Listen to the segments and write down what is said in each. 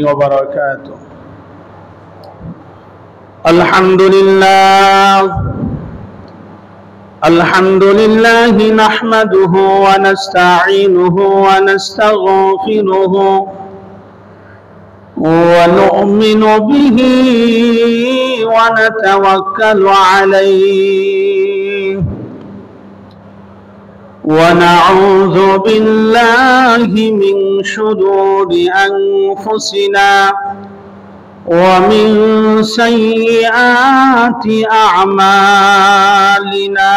وبركاته. الحمد لله نحمده ونستعينه ونستغفره ونؤمن به ونتوكل عليه ونعوذ بالله من شرور أنفسنا ومن سيئات أعمالنا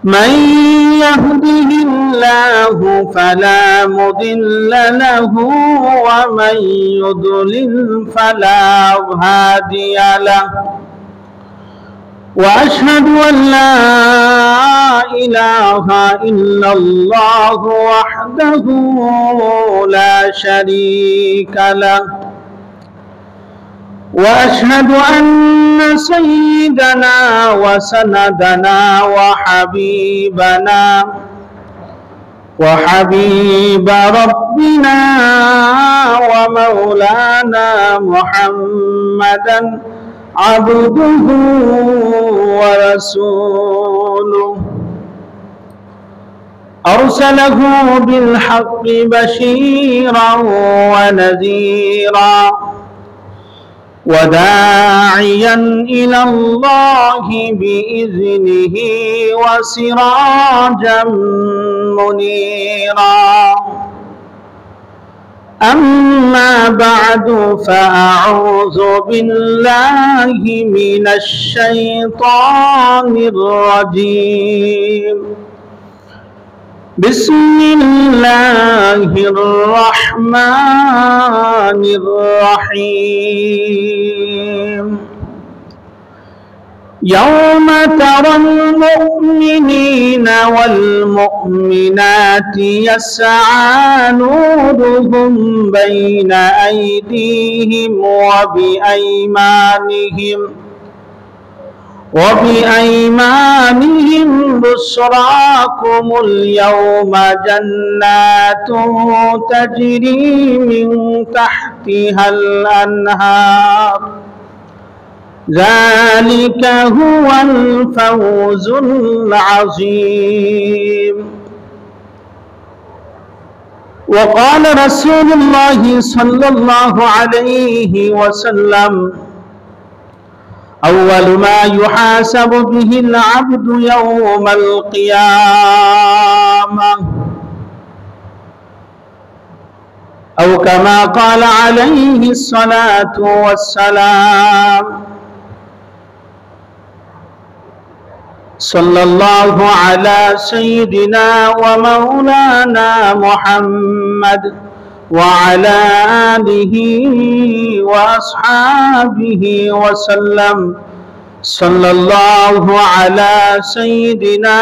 من يهده الله فلا مضل له ومن يضلل فلا هادي له وأشهد أن لا إله إلا الله وحده لا شريك له وأشهد أن سيدنا وسندنا وحبيب ربنا ومولانا محمدا عبده ورسوله أرسله بالحق بشيرا ونذيرا وداعيا إلى الله بإذنه وسراجا منيرا أما بعد فأعوذ بالله من الشيطان الرجيم بسم الله الرحمن الرحيم يوم ترى المؤمنين والمؤمنات يسعى نورهم بين أيديهم وبأيمانهم بشراكم اليوم جنات تجري من تحتها الأنهار ذلك هو الفوز العظيم. وقال رسول الله صلى الله عليه وسلم أول ما يحاسب به العبد يوم القيامة أو كما قال عليه الصلاة والسلام صلى الله على سيدنا ومولانا محمد وعلى آله وأصحابه وسلم صلى الله على سيدنا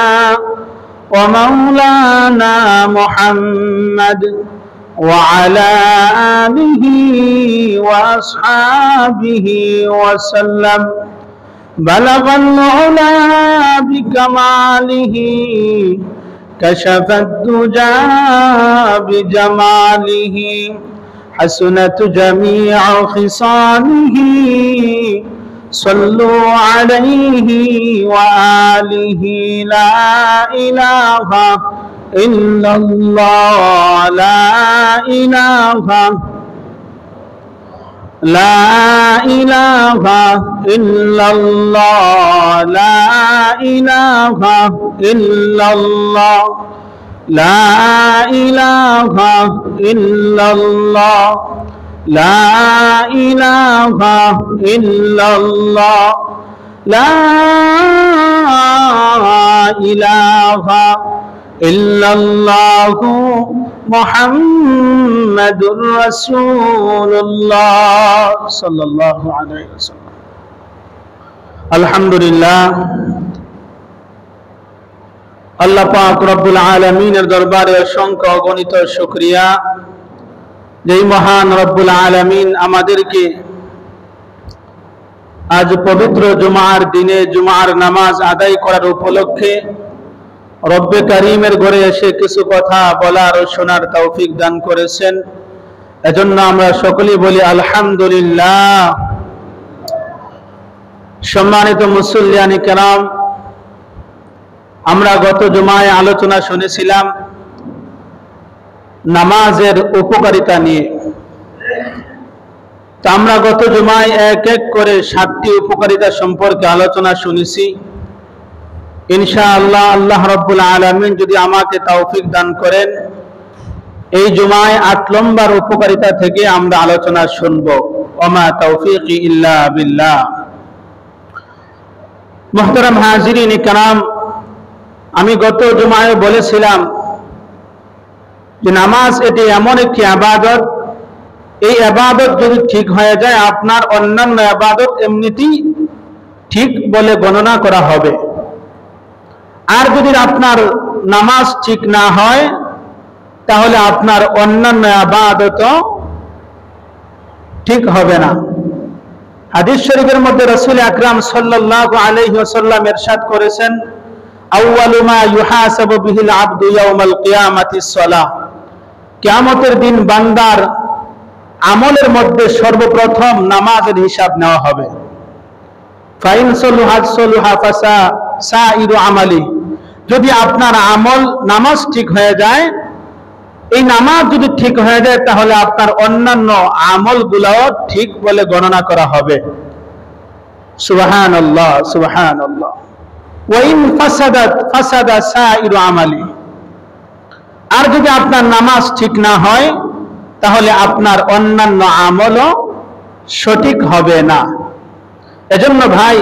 ومولانا محمد وعلى آله وأصحابه وسلم بلغ العلا بكماله كشف الدجى بجماله حسنت جميع خصاله صلوا عليه وآله لا إله إلا الله لا إله إلا الله لا إله إلا الله لا إله إلا الله لا إله إلا الله لا إله إلا الله محمد رسول الله صلى الله عليه وسلم. الحمد لله আল্লাহ পাক রব্বুল আলামিনের দরবারে অসংখ্য অগণিত শুকরিয়া যেই মহান রব্বুল আলামিন আমাদেরকে আজ পবিত্র জুমার দিনে জুমার নামাজ আদায় করার উপলক্ষে রব্বে কারীমের ঘরে এসে কিছু কথা বলার ও শোনার তৌফিক দান করেছেন। এজন্য আমরা সকলেই বলি আলহামদুলিল্লাহ। সম্মানিত মুসল্লিয়ানি কেরাম, আমরা গত জুমায় আলোচনা শুনেছিলাম নামাজের উপকারিতা নিয়ে। তা আমরা গত জুমায় এক এক করে 7টি উপকারিতা সম্পর্কে আলোচনা শুনেছি। ইনশাআল্লাহ আল্লাহ রাব্বুল আলামিন যদি আমাকে তৌফিক দান করেন, এই জুমায় 8 নম্বর উপকারিতা থেকে আমরা আলোচনা শুনব। ওমা তৌফিকি ইল্লা বিল্লাহ। মুহতারাম হাজিরিন কিরাম, আমি গত জুমায় বলেছিলাম যে নামাজ এটি এমন একটি ইবাদত, এই ইবাদত যদি ঠিক হয়ে যায় আপনার অন্যান্য ইবাদত এমনিতেই ঠিক বলে গণনা করা হবে। আর যদি আপনার নামাজ ঠিক না হয় তাহলে আপনার অন্যান্য ইবাদতও ঠিক হবে না। হাদিস শরীফের মধ্যে রাসূল আকরাম সাল্লাল্লাহু আলাইহি ওয়াসাল্লাম ইরশাদ করেছেন, আউয়ালু মা ইউহাসাবু বিহিল আবদু ইয়াউমাল কিয়ামাতিস সালাহ। কিয়ামতের দিন বান্দার আমলের মধ্যে সর্বপ্রথম নামাজের হিসাব নেওয়া হবে। ফাইন সলুহাত সলুহা ফাসা সাইরু আমালি। যদি আপনার আমল নামাজ ঠিক হয়ে যায়, এই নামাজ যদি ঠিক হয়ে যায় তাহলে আপনার অন্যান্য আমলগুলোও ঠিক বলে গণনা করা হবে। সুবহানাল্লাহ সুবহানাল্লাহ। ওয়া ইন ফাসাদাত ফাসাদা সাইরু আমালি। আর যদি আপনার নামাজ ঠিক না হয় তাহলে আপনার অন্যান্য আমলও সঠিক হবে না। এজন্য ভাই,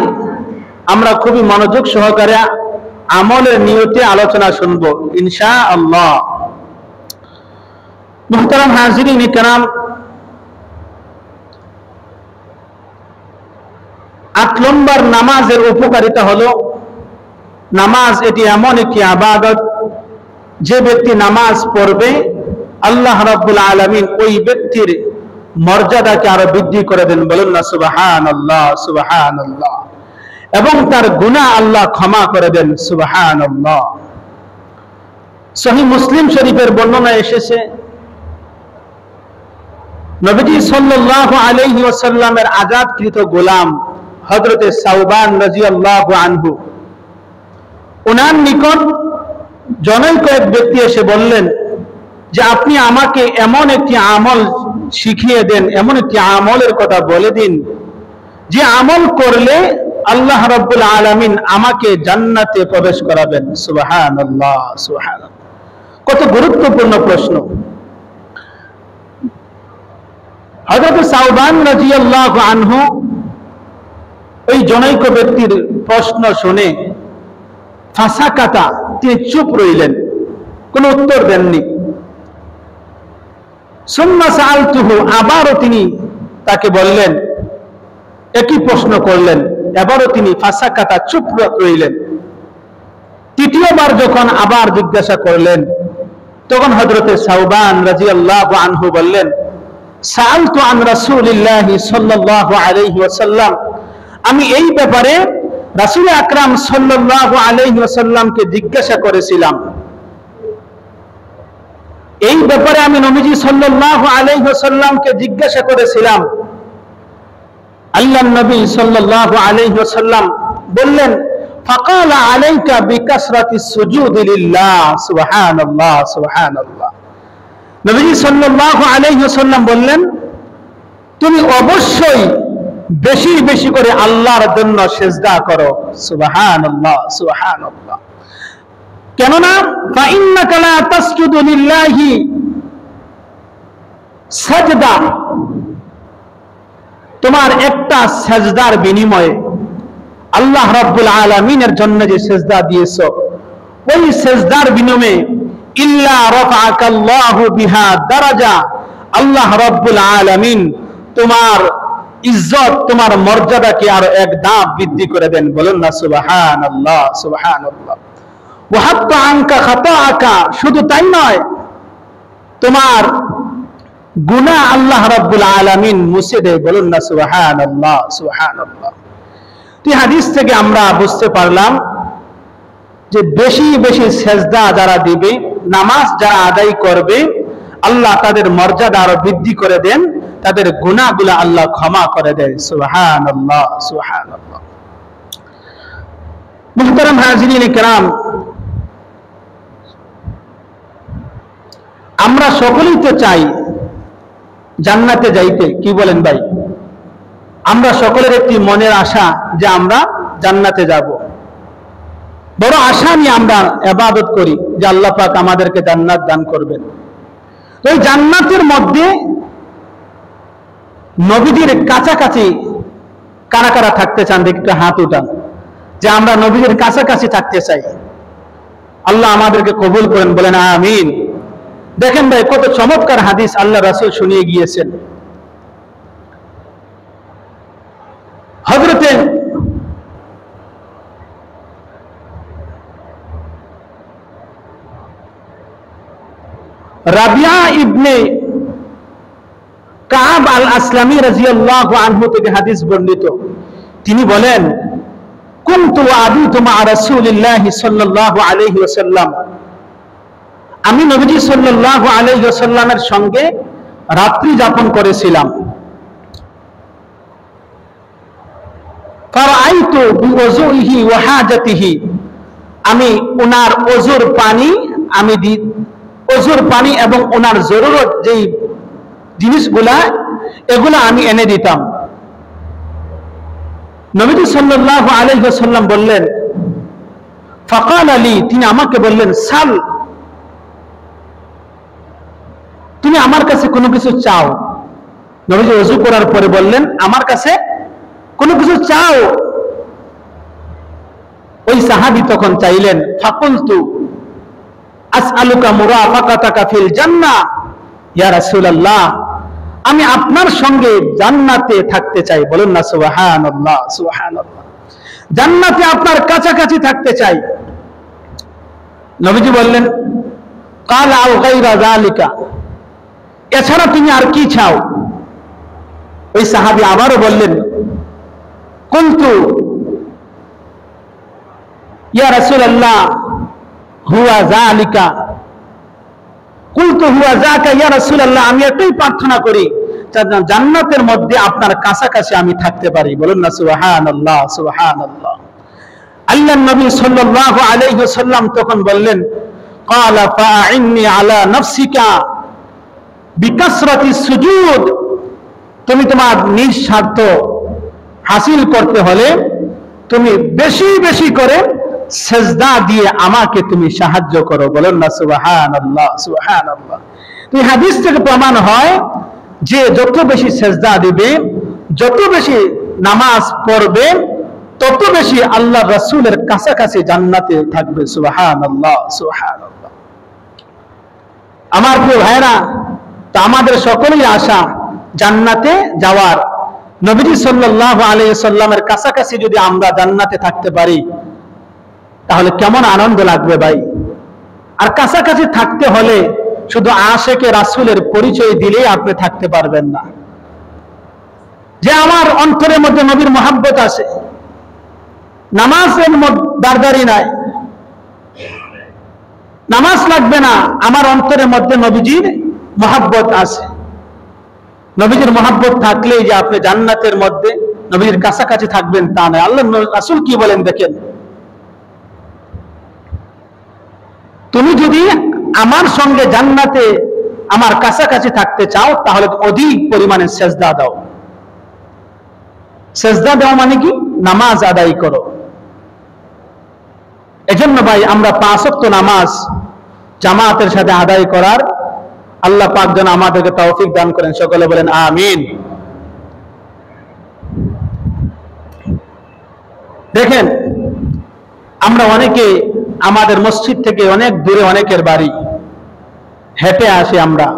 আমরা খুবই মনোযোগ সহকারে আমলের নিয়তে আলোচনা শুনব ইনশাআল্লাহ। মুহতারাম হাজিরিন কিরাম, 8 নম্বর নামাজের উপকারিতা হলো, নামাজ এটি এমন একটি ইবাদত, যে ব্যক্তি নামাজ পড়বে আল্লাহ রাব্বুল আলামিন ওই ব্যক্তির মর্যাদাকে আরো বৃদ্ধি করে দেন। বলুন না সুবহানাল্লাহ সুবহানাল্লাহ। এবং তার গুনাহ আল্লাহ ক্ষমা করে দেন। সুবহানাল্লাহ। সহিহ মুসলিম শরীফের বর্ণনা এসেছে, নবীজি সাল্লাল্লাহু আলাইহি ওয়াসাল্লামের আযাদকৃত গোলাম হযরতে সাওবান রাদিয়াল্লাহু আনহু, ওনার নিকট জনৈক এক ব্যক্তি এসে বললেন যে আপনি আমাকে এমন একটি আমল শিখিয়ে দেন, এমন একটি আমলের কথা বলে দিন যে আমল করলে আল্লাহ রাব্বুল আলামিন আমাকে জান্নাতে প্রবেশ করাবেন। সুবহানাল্লাহ সুবহানাল্লাহ। কত গুরুত্বপূর্ণ প্রশ্ন। হযরত সাওবান রাদিয়াল্লাহু আনহু ওই জনৈক ব্যক্তির প্রশ্ন শুনে ফাসাকাতা, তিনি চুপ রইলেন, কোনো উত্তর দেননি। সুম্মা সাআলতুহু, আবারও তিনি তাকে বললেন, একই প্রশ্ন করলেন, এবারও তিনি ফাসাকাতা, চুপ রইলেন। তৃতীয়বার যখন আবার জিজ্ঞাসা করলেন তখন হযরতে সাওবান রাদিয়াল্লাহু আনহু বললেন, সাআলতু আন রাসূলিল্লাহি সাল্লাল্লাহু আলাইহি ওয়াসাল্লাম, আমি এই ব্যাপারে রাসূল আকরাম সাল্লাল্লাহু আলাইহি ওয়াসাল্লামকে জিজ্ঞাসা করেছিলাম। এই ব্যাপারে আমি নবীজি সাল্লাল্লাহু আলাইহি ওয়াসাল্লামকে জিজ্ঞাসা করেছিলাম। আল্লাহর নবী সাল্লাল্লাহু আলাইহি ওয়াসাল্লাম বললেন, ফাকালা আলাইকা বিকাসরাতিস সুজুদি লিল্লাহ। সুবহানাল্লাহ সুবহানাল্লাহ। নবীজি সাল্লাল্লাহু আলাইহি ওয়াসাল্লাম বললেন, তুমি অবশ্যই বেশি বেশি করে আল্লাহর জন্য সিজদা করো। সুবহানাল্লাহ সুবহানাল্লাহ। কেননা ফাইন্নাকা লা তাসজুদু লিল্লাহি সাজদা, তোমার একটা সাজদার বিনিময়ে আল্লাহ রাব্বুল আলামিনের জন্য যে সিজদা দিয়েছো, ওই সিজদার বিনিময়ে ইল্লা রাফাকাল্লাহু বিহা দারাজা, আল্লাহ রাব্বুল আলামিন তোমার ইজ্জত, তোমার মর্যাদাকে আরো এক ধাপ বৃদ্ধি করে দেন। বলুন না সুবহানাল্লাহ সুবহানাল্লাহ। ওয়া হাত্তা আনকা খাতাআকা, শুধু তাই নয়, তোমার গুনাহ আল্লাহ রাব্বুল আলামিন মুছে দেয়। বলুন না সুবহানাল্লাহ সুবহানাল্লাহ। এই হাদিস থেকে আমরা বুঝতে পারলাম যে বেশি বেশি সেজদা যারা দিবে, নামাজ যারা আদায় করবে, আল্লাহ তাদের মর্যাদা আরো বৃদ্ধি করে দেন, তাদের গুনাহগুলো আল্লাহ ক্ষমা করে দেন। সুবহানাল্লাহ, সুবহানাল্লাহ। মুহতারাম হাজিরিন কিরাম, আমরা সকলেই তো চাই জান্নাতে যাইতে, কি বলেন ভাই? আমরা সকলের একটি মনের আশা যে আমরা জান্নাতে যাব। বড় আশা নিয়ে আমরা ইবাদত করি যে আল্লাহ পাক আমাদেরকে জান্নাত দান করবেন। ওই জান্নাতের মধ্যে নবীদের কাছাকাছি কারা কারা থাকতে চান? একটু হাত উঠান যে আমরা নবীদের কাছাকাছি থাকতে চাই। আল্লাহ আমাদেরকে কবুল করেন, বলেন আমিন। দেখেন ভাই, কত চমৎকার হাদিস আল্লাহ রাসূল শুনিয়ে গিয়েছেন। হযরতে রাবিয়া ইবনে কাব আল আসলামী রাদিয়াল্লাহু আনহু থেকে হাদিস বর্ণিত। তিনি বলেন, কুনতু আবিতু মা রাসূলিল্লাহি সাল্লাল্লাহু আলাইহি ওয়াসাল্লাম, আমি নবীজি সাল্লাল্লাহু আলাইহি ওয়াসাল্লামের সঙ্গে রাত্রি যাপন করেছিলাম। ফারাআইতু বিওযুহি ওয়া হাজাতিহি, আমি ওনার ওযুর পানি ওযুর পানি এবং ওনার জরুরত যেই জিনিসগুলা, এগুলা আমি এনে দিতাম। নবীজি সাল্লাল্লাহু আলাইহি ওয়াসাল্লাম বললেন, ফাকাল আলী, তিনি আমাকে বললেন, সাল, তুমি আমার কাছে কোনো কিছু চাও। নবীজি ওযু করার পরে বললেন, আমার কাছে কোনো কিছু চাও। ওই সাহাবী তখন চাইলেন, ফাকুলতু আসআলুকা মুরাফাকাতাকা ফিল জান্নাহ ইয়া রাসূলুল্লাহ, আমি আপনার সঙ্গে জান্নাতে থাকতে চাই। বলুন না সুবহানাল্লাহ, সুবহানাল্লাহ। জান্নাতে আপনার কাছাকাছি থাকতে চাই। নবীজি বললেন, কাল আও গায়রা যালিকা, এছাড়া তুমি আর কি চাও? ওই সাহাবী আবারও বললেন, কুনতু ইয়া রাসূলুল্লাহ হুয়া যালিকা, কুনতু হুয়া যাকা ইয়া রাসূলুল্লাহ, আমি এটাই প্রার্থনা করি জান্নাতের মধ্যে আপনার কাছাকাছি আমি থাকতে পারি। বলুন না সুবহানাল্লাহ, সুবহানাল্লাহ। আল্লাহর নবী সাল্লাল্লাহু আলাইহি ওয়াসাল্লাম তখন বললেন, ক্বালা ফাআইন্নি আলা নাফসিকা বিকাসরাতি সুজুদ, তুমি তোমার নিঃস্বার্থ হাসিল করতে হলে তুমি বেশি বেশি করে সেজদা দিয়ে আমাকে তুমি সাহায্য করো। বলেন না সুবহানাল্লাহ, সুবহানাল্লাহ। এই হাদিস থেকে প্রমাণ হয় যে যত বেশি সেজদা দিবে, যত বেশি নামাজ পড়বে, তত বেশি আল্লাহ রাসূলের কাছাকাছি জান্নাতে থাকবে। সুবহানাল্লাহ, সুবহানাল্লাহ। আমার প্রিয় ভাইরা, তা আমাদের সকলেই আশা জান্নাতে যাওয়ার। নবীজি সাল্লাল্লাহু আলাইহি ওয়াসাল্লামের কাছাকাছি যদি আমরা জান্নাতে থাকতে পারি, তাহলে কেমন আনন্দ লাগবে ভাই। আর কাছাকাছি থাকতে হলে শুধু আশেকে রাসূলের পরিচয় দিলেই আপনি থাকতে পারবেন না। যে আমার অন্তরের মধ্যে নবীর মহব্বত আছে, নামাজের দারদারি নাই, নামাজ লাগবে না, আমার অন্তরের মধ্যে নবীজির মহব্বত আছে। নবীজির মহব্বত থাকলেই যে আপনি জান্নাতের মধ্যে নবীজির কাছাকাছি থাকবেন তা নয়। আল্লাহ রাসূল কি বলেন দেখেন, তুমি যদি আমার সঙ্গে জান্নাতে আমার কাছাকাছি থাকতে চাও, তাহলে অধিক পরিমাণে সেজদা দাও। সেজদা দাও মানে কি? নামাজ আদায় করো। এজন্য ভাই, আমরা 5 ওয়াক্ত নামাজ জামাতের সাথে আদায় করার আল্লাহ পাক যেন আমাদেরকে তৌফিক দান করেন। সকলে বলেন আমিন। দেখেন, আমরা অনেকে আমাদের মসজিদ থেকে অনেক দূরে অনেকের বাড়ি, হেঁটে আসি, আমরা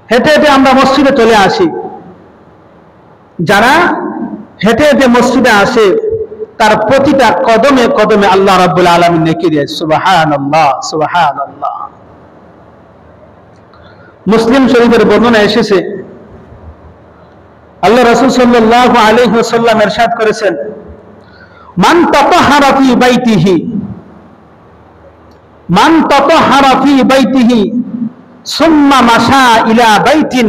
হেঁটে হেঁটে আমরা মসজিদে চলে আসি। যারা হেঁটে হেঁটে মসজিদে আসে, তার প্রতিটা কদমে কদমে আল্লাহ রাব্বুল আলামিন নেকি দেয়। সুবহানাল্লাহ, সুবহানাল্লাহ। মুসলিম শরীফের বর্ণনা এসেছে, আল্লাহ রাসূল সাল্লাল্লাহু আলাইহি ওয়াসাল্লাম ইরশাদ করেছেন, মান তাতাহারা ফি বাইতিহি, মান তাতাহারা ফি বাইতিহি সুম্মা মাশা ইলা বাইতিন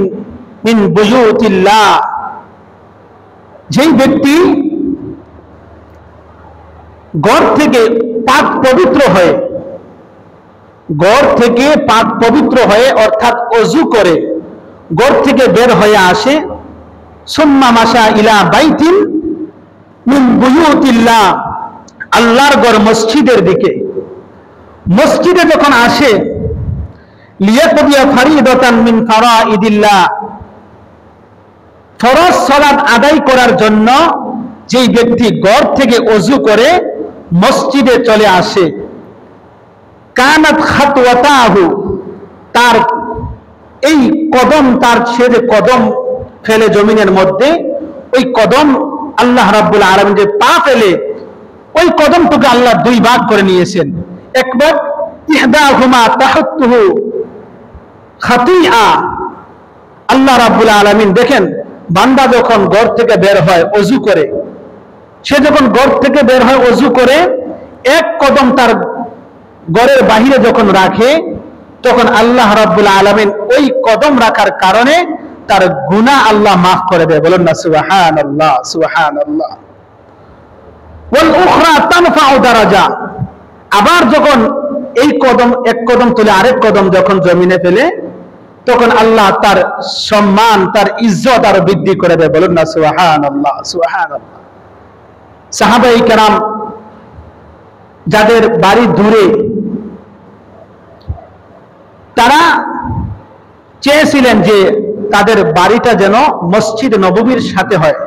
মিন বুয়ুতিল্লাহ, যেই ব্যক্তি ঘর থেকে পাক পবিত্র হয়ে, ঘর থেকে পাক পবিত্র হয়ে অর্থাৎ ওযু করে ঘর থেকে বের হয়ে আসে, সুম্মা মাশা ইলা বাইতিন মিন বুয়ুতিল্লাহ, আল্লাহর ঘর মসজিদের দিকে, মসজিদে যখন আসে, লিয়াকদিয়া ফারিদাতান মিন ফারাইদিল্লাহ, ফরজ সালাত আদায় করার জন্য যেই ব্যক্তি ঘর থেকে ওযু করে মসজিদে চলে আসে, কানাত খাতওয়াতাহু, তার এই কদম, তার সে যে কদম ফেলে জমিনের মধ্যে, ওই কদম আল্লাহ রাব্বুল আলামিন যে পা ফেলে, ওই কদমটুকু আল্লাহ দুই ভাগ করে নিয়েছেন। একবার ইহদাহুমা তাহাত্তুহু খাতিআ, আল্লাহ রাব্বুল আলামিন দেখেন, বান্দা যখন ঘর থেকে বের হয় ওযু করে, সে যখন ঘর থেকে বের হয় ওযু করে এক কদম তার ঘরের বাহিরে যখন রাখে, তখন আল্লাহ রাব্বুল আলামিন ওই কদম রাখার কারণে তার গুনাহ আল্লাহ মাফ করে দেয়। বলুন না সুবহানাল্লাহ, সুবহানাল্লাহ। ওয়াল উখরা তানফাউ দারাজা, আবার যখন এই কদম, এক কদম তুলে আরেক কদম যখন জমিনে ফেলে, তখন আল্লাহ তার সম্মান, তার ইজ্জত আরো বৃদ্ধি করে দেয়। বলুন না সুবহানাল্লাহ, সুবহানাল্লাহ। সাহাবায়ে কেরাম যাদের বাড়ি দূরে, তারা চেয়েছিলেন যে তাদের বাড়িটা যেন মসজিদ নববীর সাথে হয়,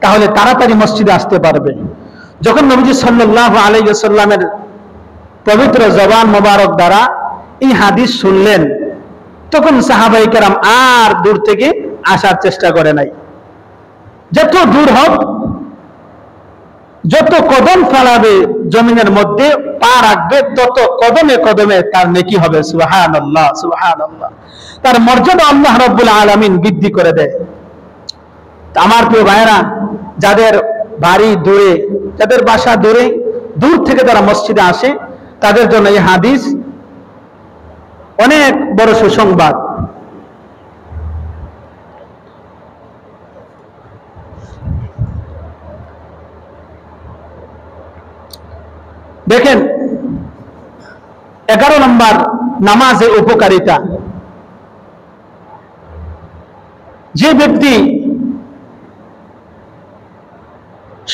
তাহলে তাড়াতাড়ি মসজিদে আসতে পারবে। যখন নবীজি সাল্লাল্লাহু আলাইহি ওয়াসাল্লামের পবিত্র জবান মোবারক দ্বারা এই হাদিস শুনলেন, তখন সাহাবায়ে কেরাম আর দূর থেকে আসার চেষ্টা করে নাই। যত দূর হোক, যত কদম ফেলাবে জমিনের মধ্যে পা রাখবে, তত কদমে কদমে তার নেকি হবে। সুবহানাল্লাহ, সুবহানাল্লাহ। তার মর্যাদা আল্লাহ রাব্বুল আলামিন বৃদ্ধি করে দেয়। আমার প্রিয় ভাইরা, যাদের বাড়ি দূরে, যাদের বাসা দূরে, দূর থেকে তারা মসজিদে আসে, তাদের জন্য এই হাদিস অনেক বড় সুসংবাদ। দেখেন 11 নম্বর নামাজের উপকারিতা। যে ব্যক্তি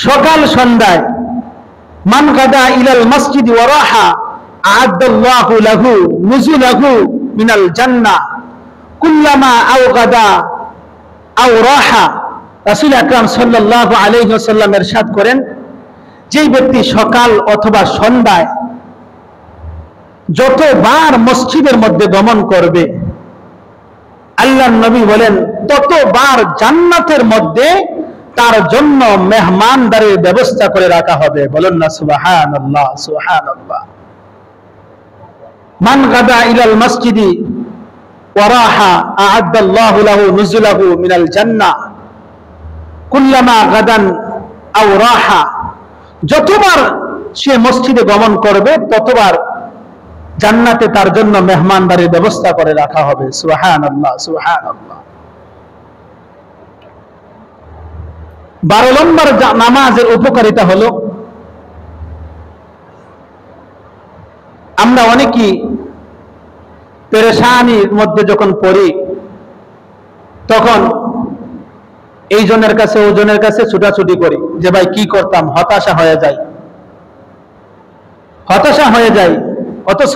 সকাল সন্ধ্যায় মান গাদা ইলাল মসজিদ ওয়া রাহা আ'আদাল্লাহু লাহু নুজুলাহু মিনাল জান্নাহ কুল্লামা আও গাদা আও রাহা, রাসূল আকরাম সাল্লাল্লাহু আলাইহি ওয়াসাল্লাম ইরশাদ করেন, যেই ব্যক্তি সকাল অথবা সন্ধ্যায় যতবার মসজিদের মধ্যে গমন করবে, আল্লাহর নবী বলেন ততবার জান্নাতের মধ্যে তার জন্য মেহমানদারির ব্যবস্থা করে রাখা হবে। বলেন না সুবহানাল্লাহ, সুবহানাল্লাহ। মান গাদা ইলাল মসজিদি ওয়া রাহা আ'আদাল্লাহু লাহু নুজুলাহু মিনাল জান্নাহ কুল্লামা গাদান আও রাহা, যতবার সে মসজিদে গমন করবে ততবার জান্নাতে তার জন্য মেহমানদারির ব্যবস্থা করে রাখা হবে। সুবহানাল্লাহ, সুবহানাল্লাহ। 12 নম্বর নামাজের উপকারিতা হলো, আমরা অনেকেই পেরেশানির মধ্যে যখন পড়ি, তখন এই জনের কাছে ও জনের কাছে ছুটাছুটি করি যে ভাই কি করতাম, হতাশা হয়ে যায়, হতাশা হয়ে যায়। অথচ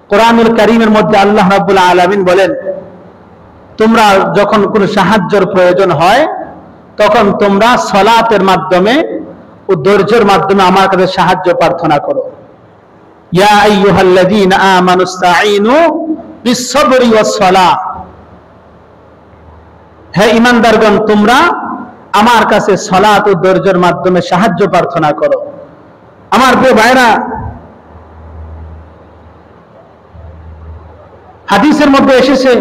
কোরআনুল কারীমের মধ্যে আল্লাহ রাব্বুল আলামিন বলেন, তোমরা যখন কোনো সাহায্যের প্রয়োজন হয়, তখন তোমরা সালাতের মাধ্যমে ও ধৈর্যের মাধ্যমে আমার কাছে সাহায্য প্রার্থনা করো। ইয়া আইয়ুহাল্লাযীনা আমানুস্তাঈনু বিস-সাবরি ওয়াস-সালাহ, হে ঈমানদারগণ, তোমরা আমার কাছে সালাত ও ধৈর্যের মাধ্যমে সাহায্য প্রার্থনা করো। আমার প্রিয় ভাইরা, হাদিসের মধ্যে এসেছে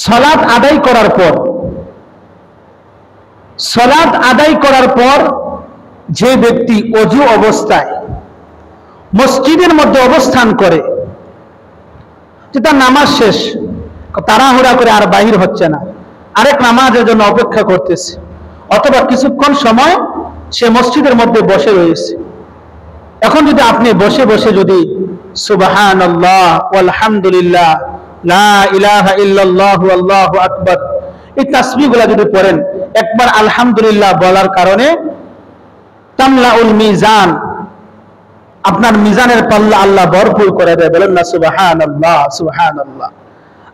সালাত আদায় করার পর, সালাত আদায় করার পর যে ব্যক্তি ওযু অবস্থায় মসজিদের মধ্যে অবস্থান করে, যে তার নামাজ শেষ, তাড়াহুড়া করে আর বাহির হচ্ছে না, আরেক নামাজের জন্য অপেক্ষা করতেছে, অথবা কিছুক্ষণ সময় সে মসজিদের মধ্যে বসে রয়েছে। এখন যদি আপনি বসে বসে যদি সুবহানাল্লাহ ওয়ালহামদুলিল্লাহ লা ইলাহা ইল্লাল্লাহু আল্লাহু আকবার এই তাসবিহগুলো যদি পড়েন, একবার আলহামদুলিল্লাহ বলার কারণে তামলাউল মিজান, আপনার মিজানের পাল্লা আল্লাহ ভরপুর করে দেয়। বলেন না সুবহানাল্লাহ সুবহানাল্লাহ।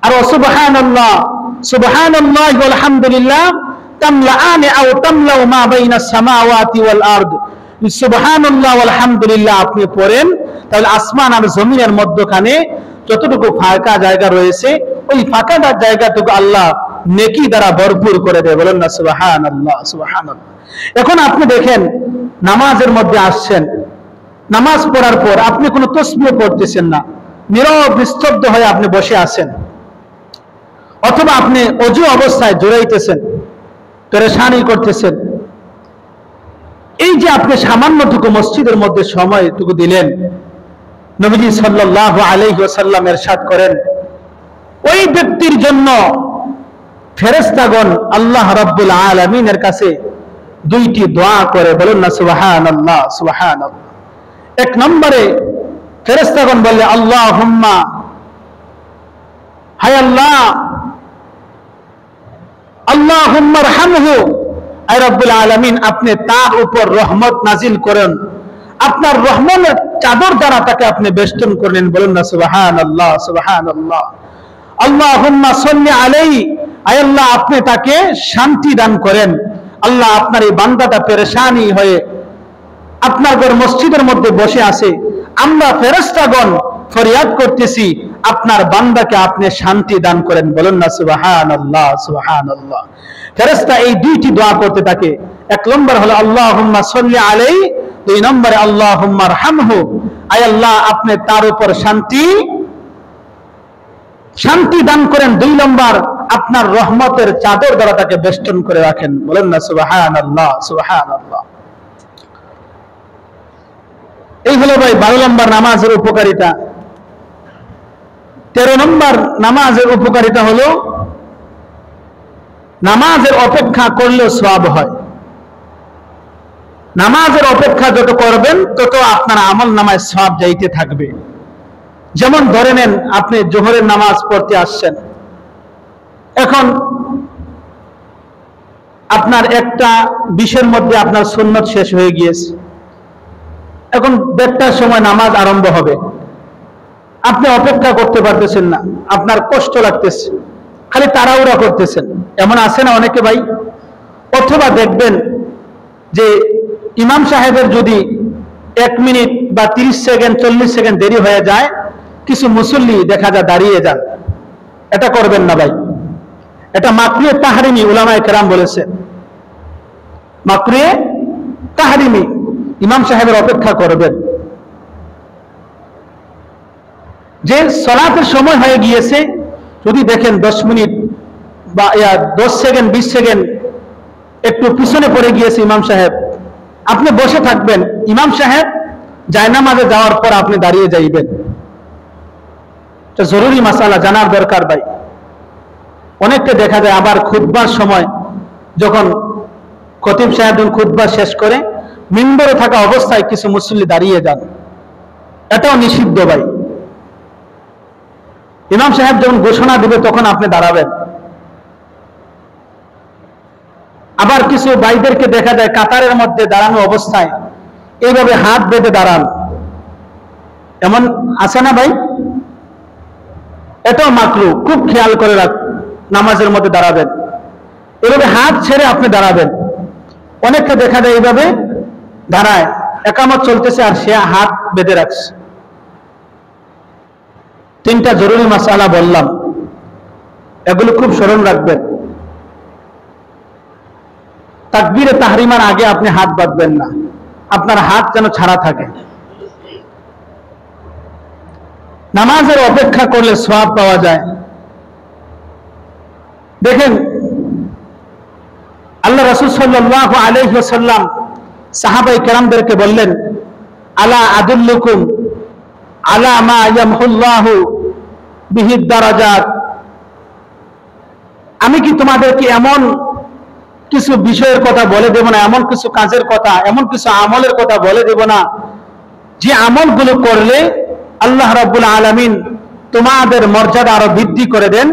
আর সুবহানাল্লাহ সুবহানাল্লাহ ওয়াল হামদুলিল্লাহ তামলাআনি আও তামলাউ মা বাইনাস সামাওয়াতি ওয়াল আরদ। সুবহানাল্লাহ ওয়াল হামদুলিল্লাহ আপনি পড়েন, তাহলে আসমান আর জমিনের মধ্যখানে যতটুকু ফাঁকা জায়গা রয়েছে ওই ফাঁকা জায়গাটুকু আল্লাহ নেকি দ্বারা ভরপুর করে দেয়। বলেন না সুবহানাল্লাহ সুবহানাল্লাহ। এখন আপনি দেখেন নামাজের মধ্যে আসছেন, নামাজ পড়ার পর আপনি কোনো তাসবিহ পড়তেছেন না, নীরব নিস্তব্ধ হয়ে আপনি বসে আছেন, অথবা আপনি অজু অবস্থায় জড়াইতেছেন, পেরেশানি করতেছেন। এই যে আপনি সামান্যটুকু মসজিদের মধ্যে সময়টুকু দিলেন, নবীজি সাল্লাল্লাহু আলাইহি ওয়াসাল্লাম ইরশাদ করেন, ওই ব্যক্তির জন্য ফেরেশতাগণ আল্লাহ রাব্বুল আলামিনের কাছে দুইটি দোয়া করে। বলুন না সুবহানাল্লাহ সুবহানাল্লাহ। এক নম্বরে ফেরেশতাগণ বলে, আল্লাহুম্মা, হায় আল্লাহ, আল্লাহুম্মা রহমহু, আয় রব্বুল আলামিন আপনি তার উপর রহমত নাজিল করেন, আপনার রহমতের চাদর দ্বারা তাকে আপনি বেষ্টন করলেন। বলুন না সুবহানাল্লাহ সুবহানাল্লাহ। আল্লাহুম্মা সাল্লি আলাইহি, আয় আল্লাহ আপনি তাকে শান্তি দান করেন। আল্লাহ আপনার এই বান্দাটা পেরেশানি হয়ে আপনার ঘর মসজিদের মধ্যে বসে আছে, আমরা ফেরেশতাগণ ফরিয়াদ করতেছি আপনার বান্দাকে আপনি শান্তি দান করেন। বলুন না সুবহানাল্লাহ সুবহানাল্লাহ। ফেরেশতা এই দুইটি দোয়া করতে থাকে। এক নম্বর হলো আল্লাহুম্মা সাল্লি আলাইহি, দুই নম্বরে আল্লাহুম্মা রহমহু, আয় আল্লাহ আপনি তার উপর শান্তি দান করেন। দুই নম্বর আপনার রহমতের চাদর দ্বারা তাকে বেষ্টন করে রাখেন। বলেন না সুবহানাল্লাহ সুবহানাল্লাহ। এই হলো ভাই 12 নম্বর নামাজের উপকারিতা। 13 নম্বর নামাজের উপকারিতা হলো নামাজের অপেক্ষা করলেও সওয়াব হয়। নামাজের অপেক্ষা যত করবেন তত আপনার আমল নামায় সওয়াব যাইতে থাকবে। যেমন ধরে নেন আপনি জোহরের নামাজ পড়তে আসছেন, এখন আপনার 1:20 মধ্যে আপনার সুন্নত শেষ হয়ে গিয়েছে, এখন 1:30টার সময় নামাজ আরম্ভ হবে, আপনি অপেক্ষা করতে পারতেছেন না, আপনার কষ্ট লাগতেছে, খালি তাড়াহুড়া করতেছেন, এমন আছে না অনেকে ভাই? অথবা দেখবেন যে ইমাম সাহেবের যদি 1 মিনিট বা 30 সেকেন্ড 40 সেকেন্ড দেরি হয়ে যায়, কিছু মুসল্লি দেখা যায় দাঁড়িয়ে যান। এটা করবেন না ভাই, এটা মাকরুহে তাহরিমি উলামায়ে কেরাম বলেছে, মাকরুহে তাহরিমি। ইমাম সাহেবের অপেক্ষা করবেন। যে সালাতের সময় হয়ে গিয়েছে, যদি দেখেন 10 মিনিট বা 10 সেকেন্ড 20 সেকেন্ড একটু পিছনে পড়ে গিয়েছে ইমাম সাহেব, আপনি বসে থাকবেন, ইমাম সাহেব জায়নামাজে যাওয়ার পর আপনি দাঁড়িয়ে যাইবেন। এটা জরুরি মাসালা, জানার দরকার ভাই। অনেককে দেখা যায় আবার খুতবার সময় যখন খতিব সাহেব খুতবা শেষ করে মিম্বরে থাকা অবস্থায় কিছু মুসল্লি দাঁড়িয়ে যান, এটাও নিষিদ্ধ ভাই। ইমাম সাহেব যখন ঘোষণা দিবে তখন আপনি দাঁড়াবেন। আবার কিছু ভাইদেরকে দেখা যায় কাতারের মধ্যে দাঁড়ানো অবস্থায় এইভাবে হাত বেঁধে দাঁড়ান, এমন আছে না ভাই? এটাও মাকরুহ, খুব খেয়াল করে রাখ। নামাজের মধ্যে দাঁড়াবেন, এভাবে হাত ছেড়ে আপনি দাঁড়াবেন। অনেককে দেখা যায় এইভাবে দাঁড়ায়, একামত চলতেছে আর সে হাত বেঁধে রাখছে। 3টা জরুরি মাসালা বললাম, এগুলো খুব স্মরণ রাখবেন। তাকবীরে তাহরিমার আগে আপনি হাত বাঁধবেন না, আপনার হাত যেন ছাড়া থাকে। নামাজের অপেক্ষা করলে সওয়াব পাওয়া যায়। দেখেন আল্লাহ রাসূল সাল্লাল্লাহু আলাইহি ওয়াসাল্লাম সাহাবায়ে কেরামদেরকে বললেন, আলা আদুল্লুকুম আলা মা ইয়ামহুল্লাহু বিহি দারাজাত, আমি কি তোমাদেরকে এমন কিছু বিষয়ের কথা বলে দেব না, এমন কিছু কাজের কথা, এমন কিছু আমলের কথা বলে দেব না যে আমলগুলো করলে আল্লাহ রাব্বুল আলামিন তোমাদের মর্যাদা আরো বৃদ্ধি করে দেন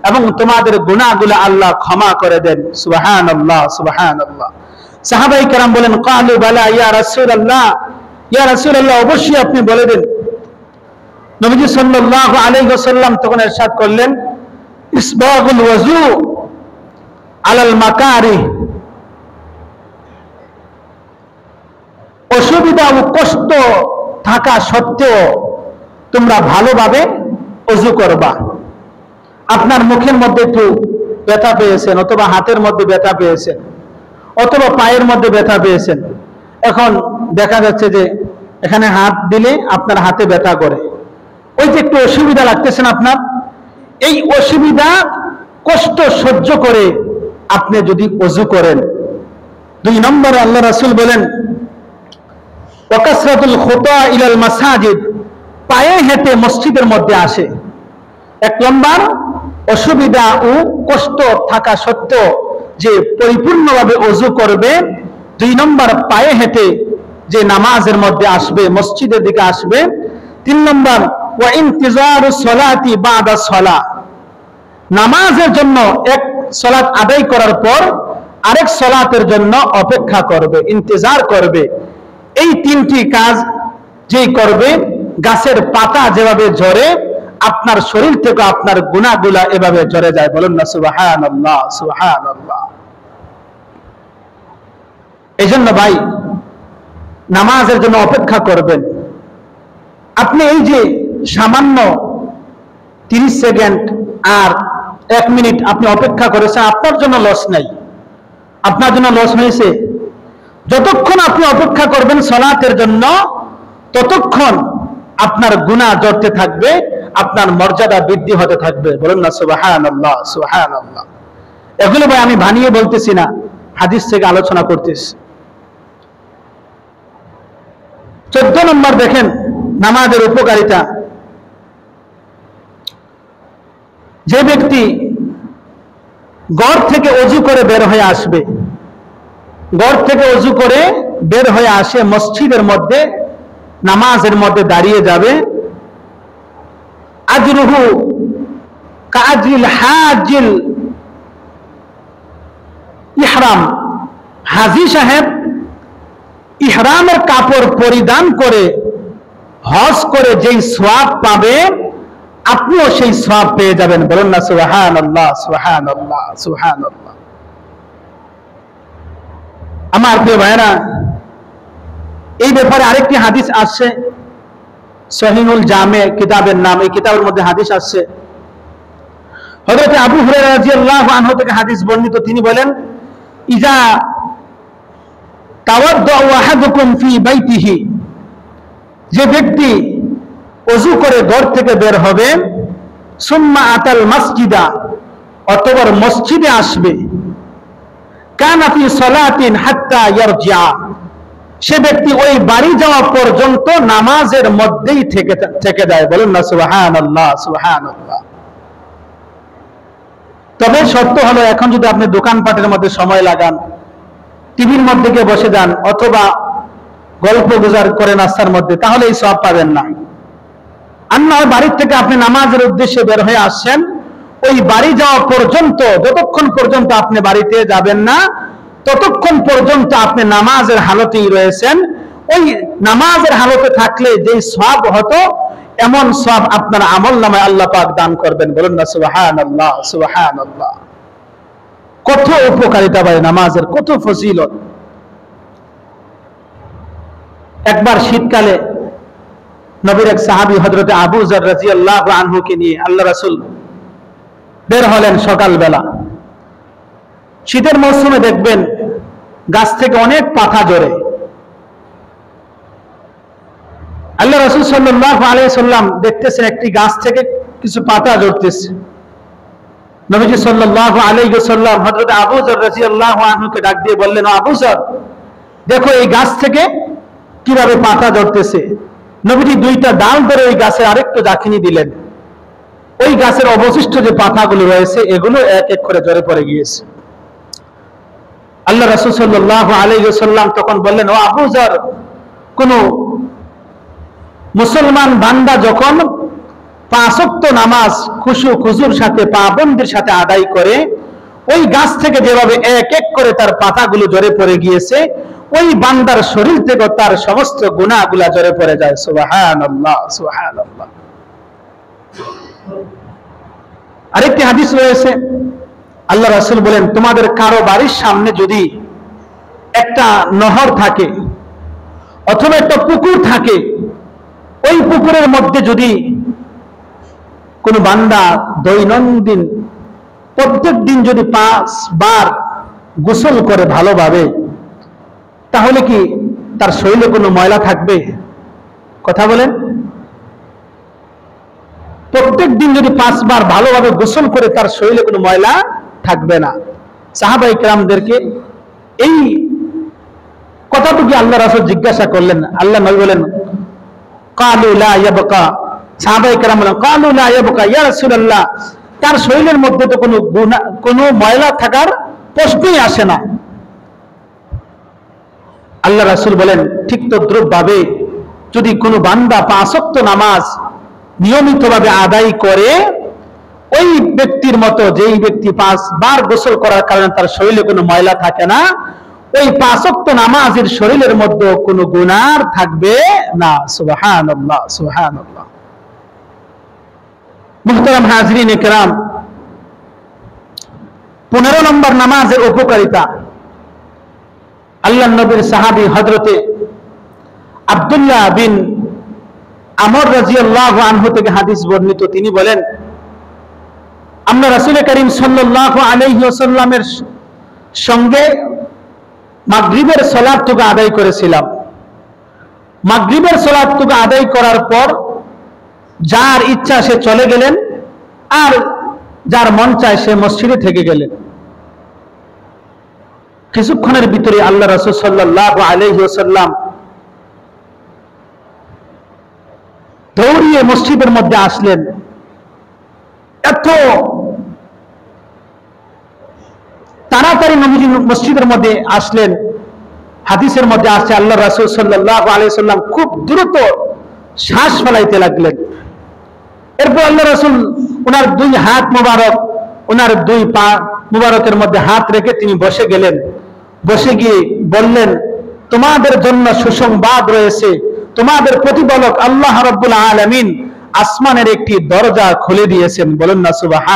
এবং তোমাদের গুনাহগুলো আল্লাহ ক্ষমা করে দেন। সুবহানাল্লাহ, সুবহানাল্লাহ। সাহাবায়ে কেরাম বলেন, ক্বালু বালা ইয়া রাসূলুল্লাহ, ইয়া রাসূলুল্লাহ, অবশ্যই আপনি বলে দেন। নবীজি সাল্লাল্লাহু আলাইহি ওয়াসাল্লাম তখন ইরশাদ করলেন, ইসবাগুল ওযু আলাল মাকারিহ, অসুবিধা ও কষ্ট থাকা সত্ত্বেও তোমরা ভালোভাবে ওযু করবা। আপনার মুখের মধ্যে একটু ব্যথা পেয়েছেন, অথবা হাতের মধ্যে ব্যথা পেয়েছেন, অথবা পায়ের মধ্যে ব্যথা পেয়েছেন, এখন দেখা যাচ্ছে যে এখানে হাত দিলে আপনার হাতে ব্যথা করে, ওই যে একটু অসুবিধা লাগতেছেন আপনার, এই অসুবিধা কষ্ট সহ্য করে আপনি যদি ওযু করেন। 2 নম্বরে আল্লাহ রাসূল বলেন, ওয়াকাসরাতুল খুতা ইলাল মাসাজিদ, পায়ে হেঁটে মসজিদের মধ্যে আসে। 1 নম্বর অসুবিধা ও কষ্ট থাকা সত্ত্বেও যে পরিপূর্ণভাবে ওযু করবে। 2 নম্বর পায়ে হেঁটে যে নামাজের মধ্যে আসবে, মসজিদের দিকে আসবে। 3 নম্বর ওয়া ইনতিজারুস সালাতি বাদা সালাহ, নামাজের জন্য এক সালাত আদায় করার পর আরেক সালাতের জন্য অপেক্ষা করবে, ইন্তজার করবে। এই 3টি কাজ যেই করবে, গাছের পাতা যেভাবে ঝরে আপনার শরীর থেকে আপনার গুনাহগুলা এভাবে ঝরে যায়। বলুন না সুবহানাল্লাহ, সুবহানাল্লাহ। এইজন্য ভাই, নামাজের জন্য অপেক্ষা করবেন। আপনি এই যে সামান্য 30 সেকেন্ড আর 1 মিনিট আপনি অপেক্ষা করেছেন, আপনার জন্য লস নাই, আপনার জন্য লস হয়েছে। যতক্ষণ আপনি অপেক্ষা করবেন সালাতের জন্য, ততক্ষণ আপনার গুনাহ ঝরতে থাকবে, আপনার মর্যাদা বৃদ্ধি হতে থাকবে। বলুন না সুবহানাল্লাহ, সুবহানাল্লাহ। এগুলো ভাই আমি বানিয়ে বলতেছি না, হাদিস থেকে আলোচনা করতেছি। 14 নম্বর দেখেন নামাজের উপকারিতা। যে ব্যক্তি ঘর থেকে ওযু করে বের হয়ে আসবে, ঘর থেকে ওযু করে বের হয়ে আসে, মসজিদের মধ্যে নামাজের মধ্যে দাঁড়িয়ে যাবে, আজরুহু কাআজরিল হাজিল ইহরাম, হাজী সাহেব ইহরামের কাপড় পরিধান করে হজ করে যেই সওয়াব পাবে, আপনিও সেই সওয়াব পেয়ে যাবেন। বলুন না সুবহানাল্লাহ, সুবহানাল্লাহ, সুবহানাল্লাহ। আমার প্রিয় ভাইরা, এই ব্যাপারে আরেকটি হাদিস আসছে, সহিহুল জামে কিতাবের নাম, এই কিতাবের মধ্যে হাদিস আসছে। হযরত আবু হুরায়রা রাদিয়াল্লাহু আনহু থেকে হাদিস বর্ণিত, তিনি বলেন, ইজা তাওয়াদ্দাউ আহাদুকুম ফি বাইতিহি, যে ব্যক্তি ওযু করে ঘর থেকে বের হবে, সুম্মা আতাল মাসজিদা, অতঃপর মসজিদে আসবে, কানা ফি সালাতিন হাত্তা ইয়ারজিআ, সে ব্যক্তি ওই বাড়ি যাওয়া পর্যন্ত নামাজের মধ্যেই থেকে যায়। বলুন না সুবহানাল্লাহ, সুবহানাল্লাহ। তবে শর্ত হলো, এখন যদি আপনি দোকানপাটের মধ্যে সময় লাগান, টিভির মধ্যে গিয়ে বসে যান, অথবা গল্প গুজর করে নাস্তার মধ্যে, তাহলে এই সওয়াব পাবেন না। আর না, বাড়ির থেকে আপনি নামাজের উদ্দেশ্যে বের হয়ে আসছেন, ওই বাড়ি যাওয়া পর্যন্ত, যতক্ষণ পর্যন্ত আপনি বাড়িতে যাবেন না, ততক্ষণ পর্যন্ত আপনি নামাজের হালতেই রয়েছেন। ওই নামাজের হালতে থাকলে যে সওয়াব হতো, এমন সওয়াব আপনার আমলনামায় আল্লাহ পাক দান করবেন। বলুন না সুবহানাল্লাহ, সুবহানাল্লাহ। কত উপকারিতা ভাই নামাজের, কত ফজিলত। একবার শীতকালে নবীর এক সাহাবী হযরত আবু যর রাদিয়াল্লাহু আনহুকে নিয়ে আল্লাহ রাসূল বের হলেন সকালবেলা। শীতের মৌসুমে দেখবেন গাছ থেকে অনেক পাতা ঝরে। আল্লাহ রাসূল সাল্লাল্লাহু আলাইহি সাল্লাম দেখতেছেন একটি গাছ থেকে কিছু পাতা ঝরতেছে। নবীজি সাল্লাল্লাহু আলাইহি ওয়াসাল্লাম হযরত আবু যর রাদিয়াল্লাহু আনহুকে ডাক দিয়ে বললেন, আবু যর, দেখো এই গাছ থেকে কিভাবে পাতা ঝরতেছে। নবীজি দুইটা ডাল ধরে ওই গাছে আরেকটু জাখিনি দিলেন। ওই গাছের অবশিষ্ট যে পাতাগুলো রয়েছে এগুলো এক এক করে ঝরে পড়ে গিয়েছে। আল্লাহ রাসূল সাল্লাল্লাহু আলাইহি ওয়াসাল্লাম তখন বললেন, ও আবু যর, কোন মুসলমান বান্দা যখন 5 ওয়াক্ত নামাজ খুশু খুজুর সাথে পাবন্দির সাথে আদায় করে, ওই গাছ থেকে যেভাবে এক এক করে তার পাতাগুলো ঝরে পড়ে গিয়েছে, ওই বান্দার শরীর থেকে তার সমস্ত গুনাহগুলো ঝরে পড়ে যায়। সুবহানাল্লাহ, সুবহানাল্লাহ। আরেকটি হাদিস রয়েছে, আল্লাহ রাসূল বলেন, তোমাদের কারো বাড়ির সামনে যদি একটা নহর থাকে অথবা একটা পুকুর থাকে, ওই পুকুরের মধ্যে যদি কোনো বান্দা দৈনন্দিন প্রত্যেক দিন যদি 5 বার গোসল করে ভালোভাবে, তাহলে কি তার শরীরে কোনো ময়লা থাকবে? কথা বলেন। প্রত্যেক দিন যদি 5 বার ভালোভাবে গোসল করে তার শরীরে কোনো ময়লা থাকবে না। সাহাবায়ে কেরামদেরকে এই কথাটুকু আল্লাহ রাসূল জিজ্ঞাসা করলেন। আল্লাহ নবী বলেন, ক্বালু লা ইয়াবকা, সাহাবায়ে কেরাম বলেন, ক্বালু লা ইয়াবকা ইয়া রাসূলুল্লাহ, তার শরীরের মধ্যে তো কোনো ময়লা থাকার প্রশ্নই আসে না। আল্লাহ রাসূল বলেন, ঠিক তদ্রূপ ভাবে যদি কোনো বান্দা 5 ওয়াক্ত নামাজ নিয়মিতভাবে আদায় করে, ওই ব্যক্তির মতো যেই ব্যক্তি 5 বার গোসল করার কারণে তার শরীরে কোনো ময়লা থাকে না, ওই 5 ওয়াক্ত নামাজের শরীরের মধ্যে কোনো গুনাহ থাকবে না। সুবহানাল্লাহ, সুবহানাল্লাহ। মুহতারাম হাজরিন কিরাম, 15 নম্বর নামাজের উপকারিতা। আল্লাহর নবীর সাহাবী হযরতে আব্দুল্লাহ বিন আমর রাদিয়াল্লাহু আনহু থেকে হাদিস বর্ণিত, তিনি বলেন, আমরা রাসূল করিম সাল্লাল্লাহু আলাইহি ওয়াসাল্লামের সঙ্গে মাগরিবের সালাতটুকু আদায় করেছিলাম। মাগরিবের সালাতটুকু আদায় করার পর যার ইচ্ছা সে চলে গেলেন, আর যার মন চায় সে মসজিদে থেকে গেলেন। কিছুক্ষণের ভিতরে আল্লাহ রাসূল সাল্লাল্লাহু আলাইহি ওয়াসাল্লাম দৌড়িয়ে মসজিদের মধ্যে আসলেন। এত তাড়াতাড়ি নবীজি মসজিদের মধ্যে আসলেন, হাদিসের মধ্যে আসছে আল্লাহ রাসূল সাল্লাল্লাহু আলাইহি ওয়াসাল্লাম খুব দ্রুত শ্বাস ফেলাইতে লাগলেন। এরপর আল্লাহ রাসূল ওনার 2 হাত মোবারক, ওনার 2 পা মোবারকের মধ্যে হাত রেখে তিনি বসে গেলেন। বসে গিয়ে বললেন, তোমাদের জন্য সুসংবাদ রয়েছে, তোমাদের প্রতিপালক আল্লাহ রাব্বুল আলামিন আসমানের একটি দরজা খুলে দিয়েছেন। বলুন না সুবহান।